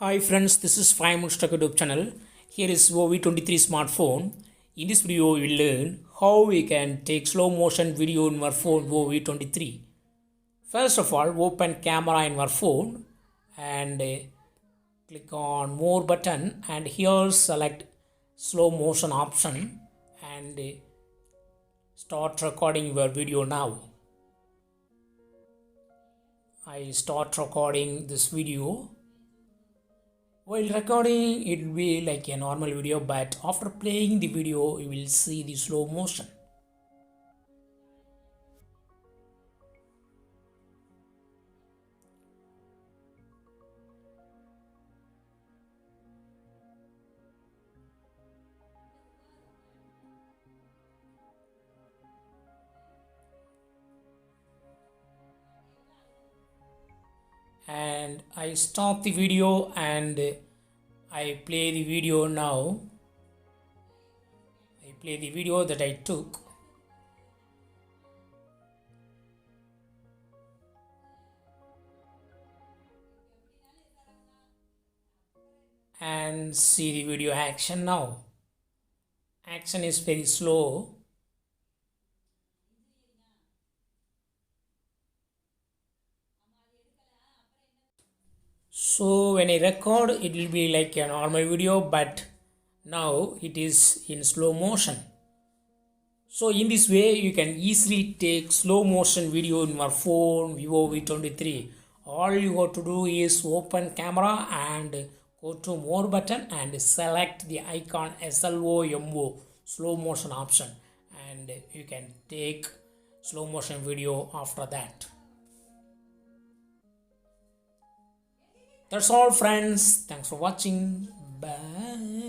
Hi friends, this is 5 Minutes Tech YouTube channel. Here is Vivo V23 smartphone. In this video, we will learn how we can take slow motion video in our phone Vivo V23. First of all, open camera in our phone and click on more button and here select slow motion option and start recording your video now. I start recording this video. While recording, it will be like a normal video, but after playing the video, you will see the slow motion. And I stop the video and I play the video now. I play the video that I took. And see the video action now. Action is very slow. So when I record, it will be like a normal video, but now it is in slow motion. So in this way, you can easily take slow motion video in your phone Vivo V23. All you have to do is open camera and go to more button and select the icon SLOMO slow motion option, and you can take slow motion video after that. That's all friends. Thanks for watching. Bye.